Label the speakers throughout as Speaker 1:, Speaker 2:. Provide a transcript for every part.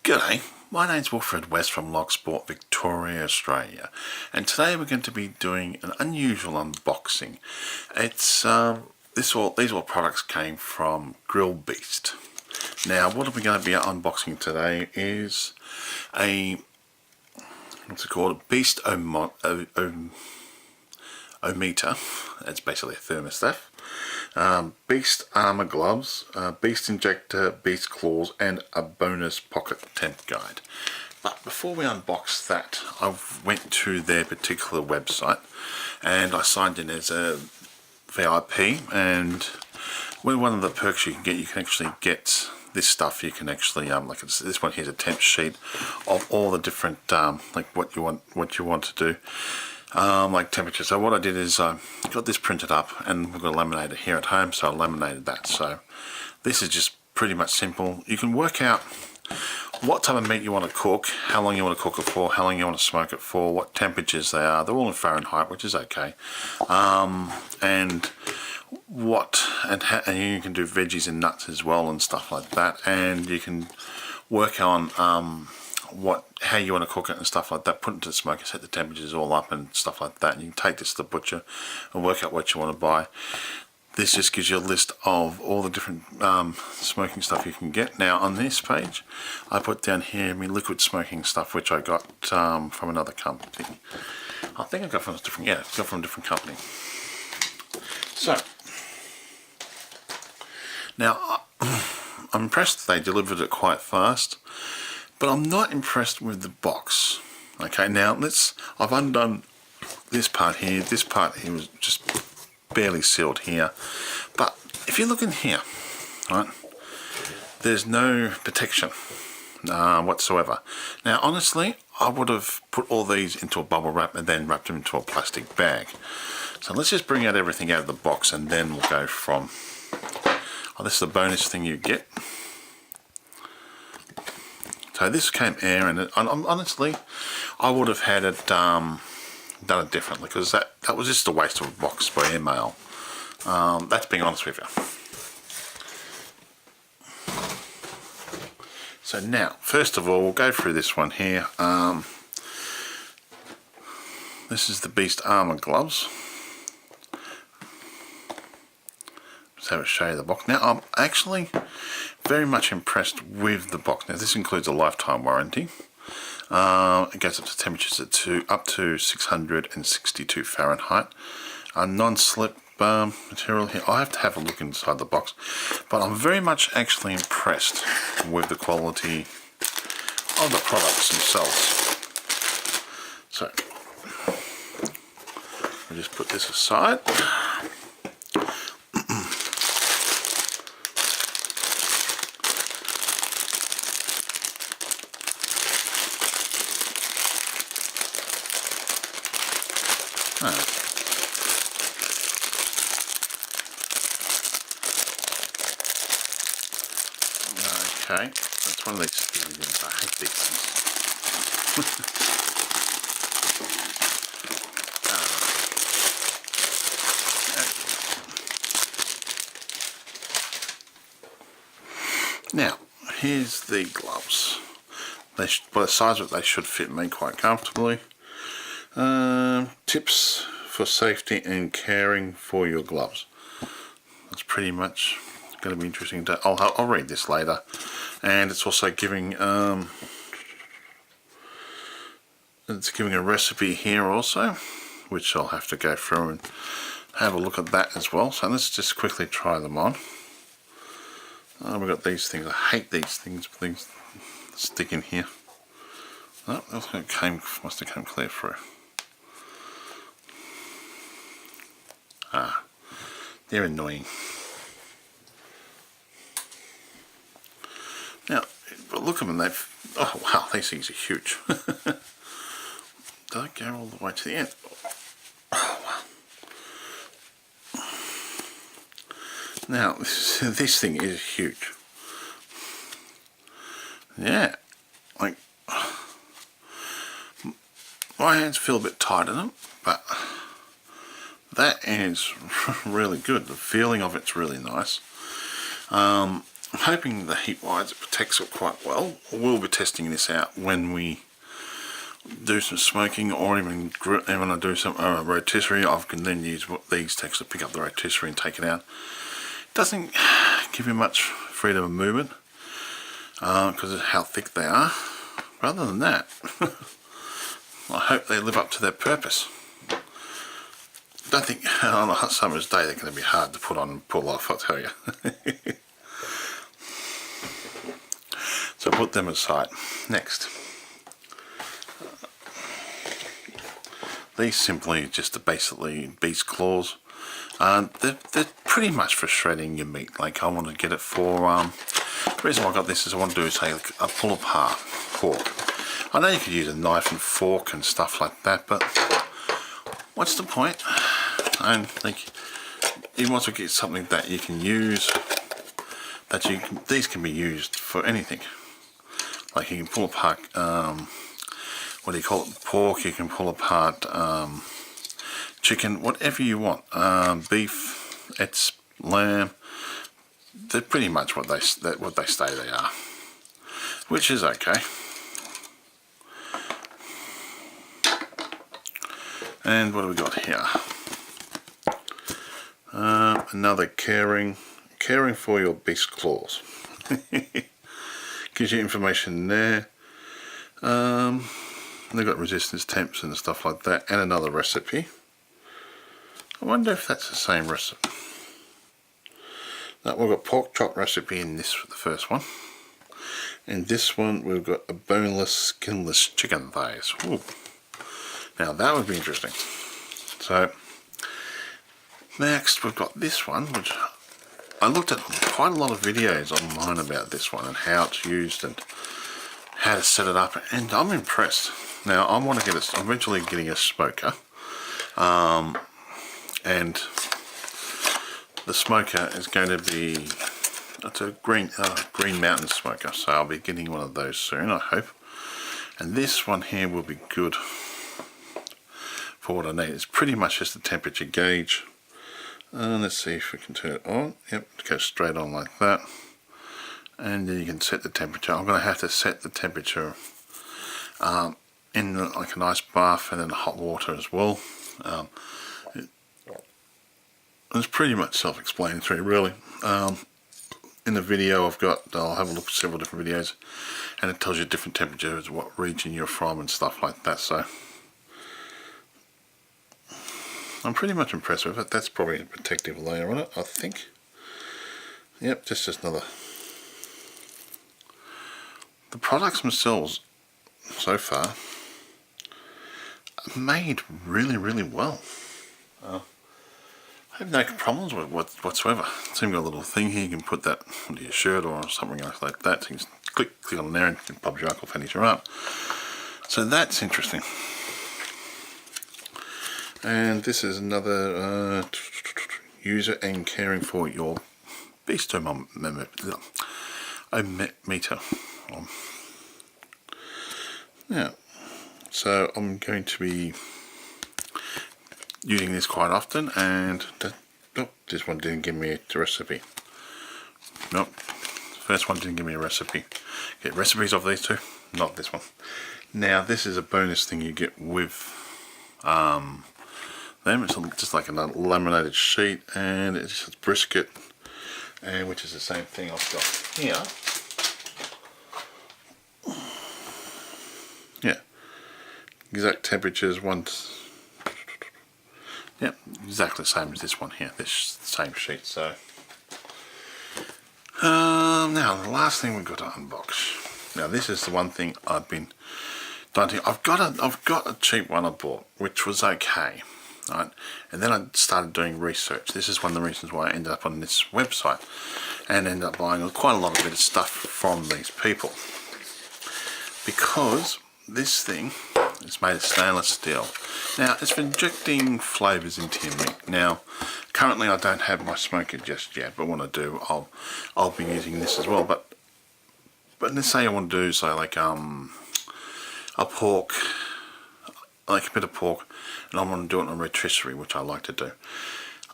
Speaker 1: G'day, my name's Wilfred West from Logsport, Victoria, Australia, and today we're going to be doing an unusual unboxing. It's these all products came from Grill Beast. Now, what we're going to be unboxing today is a Beast O-meter. It's basically a thermostat. Beast armor gloves, Beast injector, Beast claws, and a bonus pocket temp guide. But before we unbox that, I went to their particular website and I signed in as a VIP, and one of the perks you can actually get this stuff. You can actually like this one here's a temp sheet of all the different like what you want to do. Like temperature. So what I did is I got this printed up, and we've got a laminator here at home, so I laminated that. So this is just pretty much simple. You can work out what type of meat you want to cook, how long you want to cook it for, how long you want to smoke it for, what temperatures they are. They're all in Fahrenheit, which is okay. And you can do veggies and nuts as well and stuff like that. And you can work on how you want to cook it and stuff like that, put it into the smoker, set the temperatures all up and stuff like that, and you can take this to the butcher and work out what you want to buy. This just gives you a list of all the different smoking stuff you can get. Now on this page I put down here my liquid smoking stuff, which I got from another company. I think I got from a different company. So now I'm impressed they delivered it quite fast, but I'm not impressed with the box. Okay, now I've undone this part here. This part here was just barely sealed here. But if you look in here, right, there's no protection whatsoever. Now, honestly, I would have put all these into a bubble wrap and then wrapped them into a plastic bag. So let's just bring out everything out of the box, and then we'll go from, this is the bonus thing you get. So this came air, and honestly, I would have had it done it differently, because that was just a waste of a box by email. That's being honest with you. So now, first of all, we'll go through this one here. This is the Beast Armor gloves. Let's have a show you the box. Now, I'm actually very much impressed with the box. Now, this includes a lifetime warranty. It goes up to temperatures up to 662 Fahrenheit. A non-slip material here. I have to have a look inside the box, but I'm very much actually impressed with the quality of the products themselves. So I'll just put this aside. Okay, that's one of these things. I hate these things. Now, here's the gloves. By the size of it, they should fit me quite comfortably. Tips for safety and caring for your gloves. That's pretty much going to be interesting. I'll read this later. And it's also giving a recipe here also, which I'll have to go through and have a look at that as well. So let's just quickly try them on. We've got these things. I hate these things stick in here. Oh, must have come clear through. They're annoying. Now, look at them, oh wow, these things are huge. Don't go all the way to the end. Oh wow. Now, this thing is huge. Yeah, like, my hands feel a bit tight in them, but that is really good. The feeling of it's really nice. I'm hoping the heat wise it protects it quite well. We'll be testing this out when we do some smoking, or even when I do some rotisserie. I can then use these to actually pick up the rotisserie and take it out. It doesn't give you much freedom of movement because of how thick they are. Other than that, I hope they live up to their purpose. I don't think on a hot summer's day they're going to be hard to put on and pull off, I'll tell you. So put them aside. Next, these simply just basically beast claws. They're pretty much for shredding your meat. Like I want to get it for the reason why I got this is I want to do say a pull apart pork. I know you could use a knife and fork and stuff like that, but what's the point? I think you want to get something that you can use, these can be used for anything. Like you can pull apart, what do you call it, pork, you can pull apart chicken, whatever you want, beef, it's lamb. They're pretty much what they say they are, which is okay. And what do we got here? Another caring for your beast claws. Gives you information there. They've got resistance temps and stuff like that, and another recipe. I wonder if that's the same recipe. Now, we've got pork chop recipe in this, the first one. In this one we've got a boneless, skinless chicken thighs. Ooh. Now that would be interesting. So next we've got this one, which I looked at quite a lot of videos online about this one and how it's used and how to set it up, and I'm impressed. Now I want to get it, I'm eventually getting a smoker, and the smoker is going to be, it's a green mountain smoker, so I'll be getting one of those soon, I hope. And this one here will be good for what I need. It's pretty much just a temperature gauge. Let's see if we can turn it on. Yep, it goes straight on like that. And then you can set the temperature. I'm going to have to set the temperature in like an ice bath and then hot water as well. It's pretty much self-explanatory, really. In the video I'll have a look at several different videos, and it tells you different temperatures, what region you're from and stuff like that. So I'm pretty much impressed with it. That's probably a protective layer on it, I think. Yep, just another. The products themselves, so far, are made really, really well. I have no problems with whatsoever. So you've got a little thing here, you can put that onto your shirt or something else like that. So you can click on there and it pops your uncle finish her up. So that's interesting. And this is another user and caring for your beast thermometer. Yeah, so I'm going to be using this quite often, and this one didn't give me a recipe. Nope, first one didn't give me a recipe. Get recipes of these two, not this one. Now this is a bonus thing you get with them. It's just like a laminated sheet, and it's just brisket, and which is the same thing I've got here. Yeah, exact temperatures, yep, exactly the same as this one here, this same sheet. So now the last thing we've got to unbox. Now this is the one thing I've been daunting. I've got a cheap one I bought, which was okay. Right, and then I started doing research. This is one of the reasons why I ended up on this website and ended up buying quite a lot of bit of stuff from these people, because this thing is made of stainless steel. Now it's for injecting flavours into your meat. Now currently I don't have my smoker just yet, but when I do I'll be using this as well. But let's say I want to do like a pork, like a bit of pork, and I want to do it on a rotisserie, which I like to do.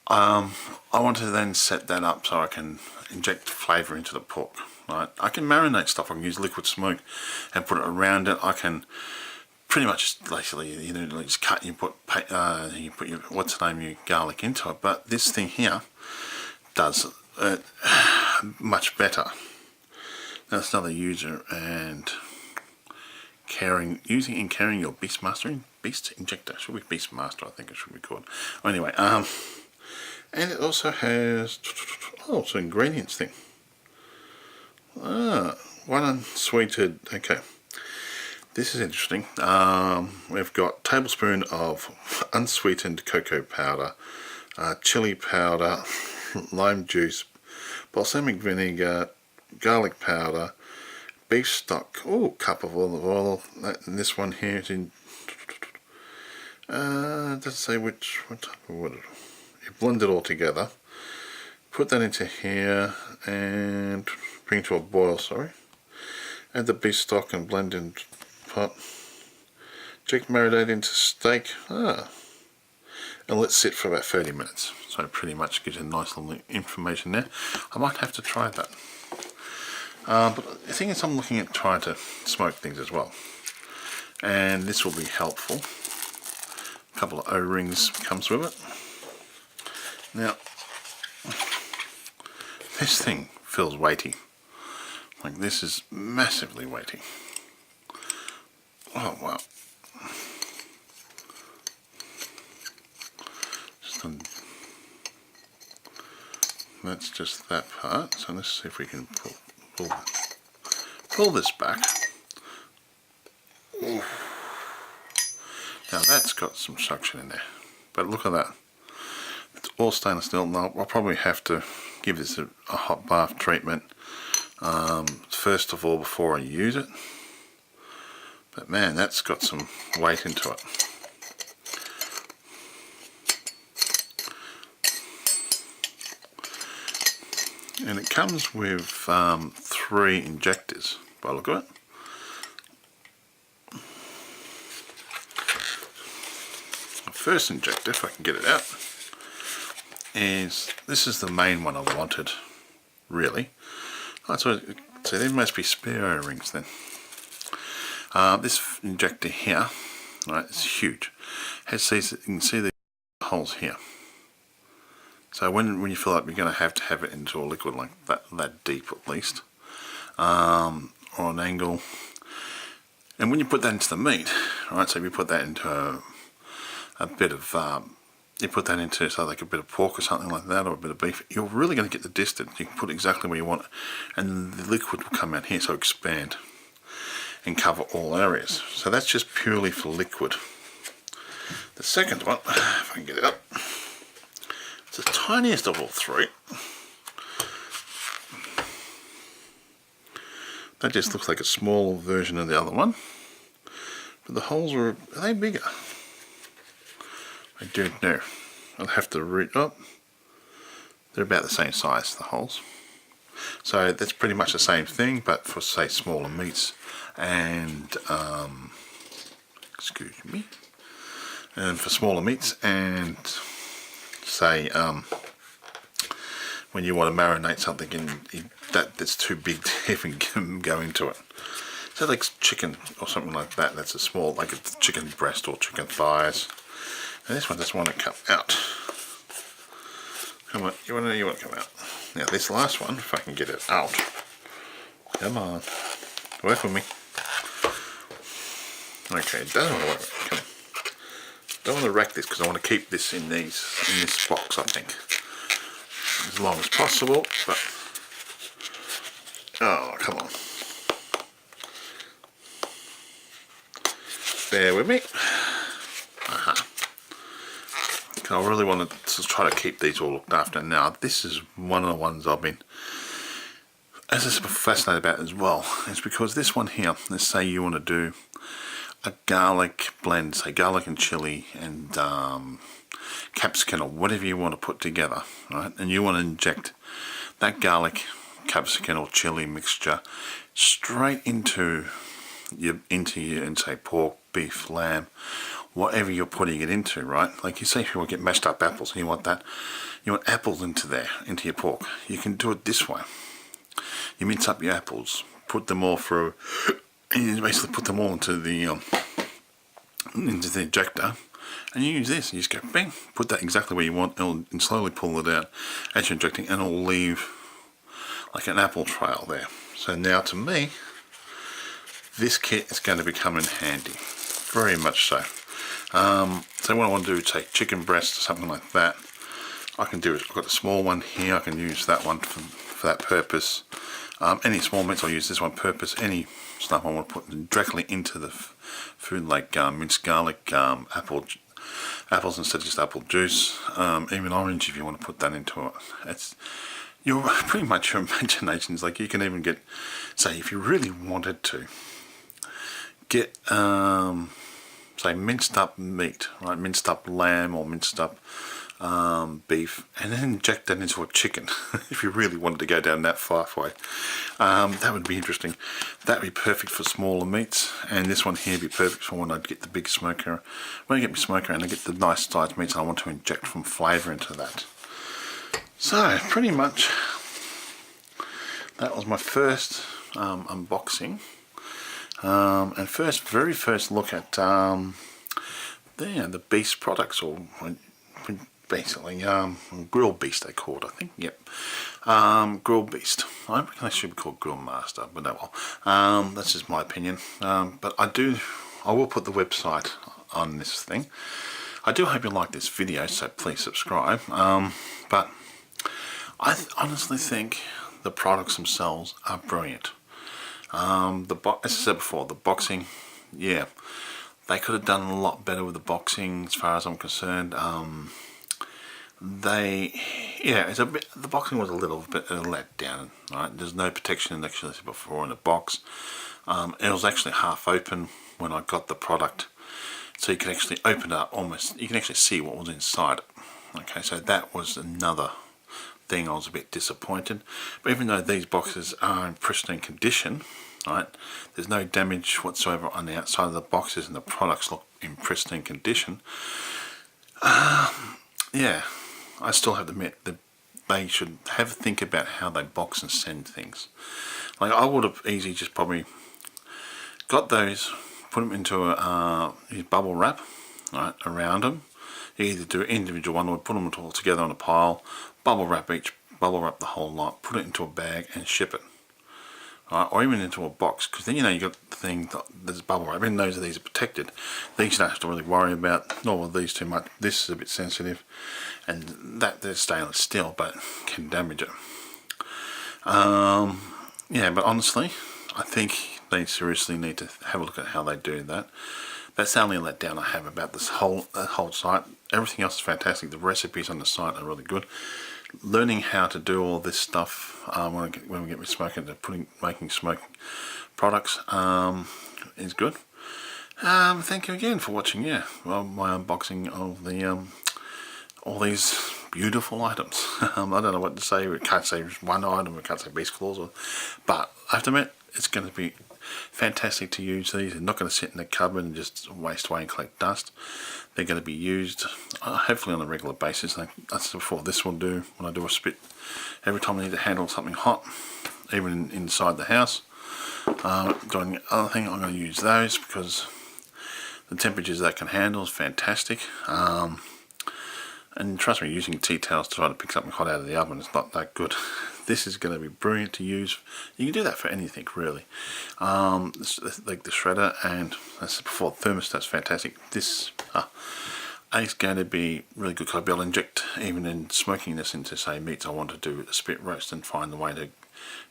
Speaker 1: I want to then set that up so I can inject flavour into the pork. Right, I can marinate stuff. I can use liquid smoke and put it around it. I can pretty much just basically, you know, just cut. You put your your garlic into it. But this thing here does it much better. That's another user and using and carrying your beast injector. Should be Beastmaster, I think it should be called. Anyway, and it also has it's an ingredients thing. One unsweetened. Okay, this is interesting. We've got tablespoon of unsweetened cocoa powder, chili powder, lime juice, balsamic vinegar, garlic powder, beef stock. Cup of olive oil. And this one here is in. Doesn't say what type of wood. You blend it all together. Put that into here and bring to a boil. Add the beef stock and blend in pot. Marinate into steak. And let it sit for about 30 minutes. So it pretty much gives you nice little information there. I might have to try that. But the thing is, I'm looking at trying to smoke things as well, and this will be helpful. A couple of O-rings comes with it. Now, this thing feels weighty. Like, this is massively weighty. Oh wow. That's just that part. So let's see if we can pull this back. Ooh. Now that's got some suction in there, but look at that. It's all stainless steel. Now I'll probably have to give this a hot bath treatment first of all before I use it. But man, that's got some weight into it. And it comes with 3 injectors by the look of it. The first injector, if I can get it out, this is the main one I wanted, really. So there must be spare O-rings then. This injector here, right, it's huge. You can see the holes here. So when you fill up, you're going to have it into a liquid like that deep at least, or an angle. And when you put that into the meat, right? So if you put that into a bit of, you put that into like a bit of pork or something like that, or a bit of beef, you're really going to get the distance. You can put it exactly where you want it, and the liquid will come out here, so expand and cover all areas. So that's just purely for liquid. The second one, if I can get it up. It's the tiniest of all 3. That just looks like a small version of the other one. But the holes are they bigger? I don't know. I'll have to read up. They're about the same size, the holes. So that's pretty much the same thing, but for say smaller meats and excuse me. And for smaller meats and say when you want to marinate something that's too big to even go into it. So like chicken or something like that, that's a small, like a chicken breast or chicken thighs. And this one doesn't want to come out. Come on, you want to come out. Now this last one, if I can get it out. Come on, work with me. Okay, it doesn't want to work. Come on. Don't want to wreck this because I want to keep this in this box, I think, as long as possible. But oh, come on, bear with me. I really wanted to try to keep these all looked after. Now this is one of the ones I've been fascinated about as well. It's because this one here, let's say you want to do a garlic blend, say garlic and chili and capsicum or whatever you want to put together, right? And you want to inject that garlic, capsicum or chili mixture straight into your and say pork, beef, lamb, whatever you're putting it into, right? Like you say, if you want to get mashed up apples and you want apples into there, into your pork, you can do it this way. You mince up your apples, put them all through, and you basically put them all into the ejector, and you use this. You just go bang, put that exactly where you want, and slowly pull it out as you're injecting, and it'll leave like an apple trail there. So now, to me, this kit is going to become in handy, very much so. So what I want to do is take chicken breast or something like that. I can do is, I've got a small one here, I can use that one for that purpose. Any small meats, I'll use this one purpose. Any stuff I want to put directly into the food, like minced garlic, apples instead of just apple juice, even orange if you want to put that into it. It's pretty much your imaginations. Like you can even get, say, if you really wanted to get say minced up meat, right, minced up lamb or minced up beef, and then inject that into a chicken. If you really wanted to go down that far way, that would be interesting. That would be perfect for smaller meats, and this one here would be perfect for when I get the big smoker. When I get my smoker and I get the nice sized meats, I want to inject some flavour into that. So pretty much that was my first unboxing and very first look at the Beast products, or basically Grill Beast they called, I think. Yep, Grill Beast. I reckon they should be called Grill Master, but no, well, that's just my opinion. But I will put the website on this thing. I do hope you like this video, so please subscribe. But I honestly think the products themselves are brilliant. As I said before, the boxing, yeah, they could have done a lot better with the boxing as far as I'm concerned. The boxing was a little bit let down, right? There's no protection, like I said before, in the box. It was actually half open when I got the product, so you can actually open it up almost, you can actually see what was inside it. Okay, so that was another thing I was a bit disappointed. But even though these boxes are in pristine condition, right, there's no damage whatsoever on the outside of the boxes, and the products look in pristine condition. Yeah, I still have to admit that they should have a think about how they box and send things. Like, I would have easily just probably got those, put them into a bubble wrap, right, around them. You either do an individual one or put them all together on a pile, bubble wrap the whole lot, put it into a bag and ship it. Right, or even into a box, because then you know you got the thing that's bubble wrap. Even though these are protected, these you don't have to really worry about. Nor will these too much. This is a bit sensitive, and that there's stainless steel, but can damage it. Yeah, but honestly, I think they seriously need to have a look at how they do that. That's the only letdown I have about this whole site. Everything else is fantastic. The recipes on the site are really good. Learning how to do all this stuff when we get me smoking, making smoking products is good. Thank you again for watching. Yeah, well, my unboxing of the all these beautiful items. I don't know what to say. We can't say one item. We can't say beast claws, but I have to admit, it's going to be fantastic to use these. They're not going to sit in the cupboard and just waste away and collect dust. They're going to be used hopefully on a regular basis. Like I said before, this will do when I do a spit. Every time I need to handle something hot, even inside the house. Doing the other thing, I'm going to use those because the temperatures that can handle is fantastic. And trust me, using tea towels to try to pick something hot out of the oven is not that good. This is going to be brilliant to use. You can do that for anything, really. Like the shredder, and as before, the thermostat's fantastic. This is going to be really good because I'll be able to inject, even in smoking this into, say, meats I want to do a spit roast, and find the way to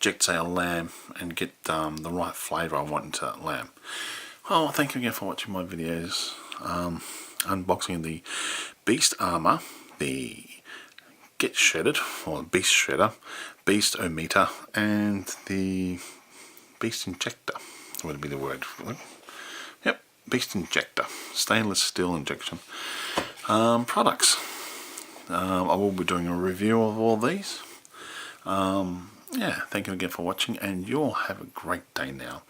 Speaker 1: inject, say, a lamb and get the right flavour I want into that lamb. Well, thank you again for watching my videos. Unboxing the Beast Armour, the Get Shredded, or Beast Shredder, Beast Ometer, and the Beast Injector would be the word for it. Yep, Beast Injector, stainless steel injection products. I will be doing a review of all these. Yeah, thank you again for watching, and you'll have a great day now.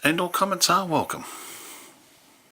Speaker 1: And all comments are welcome.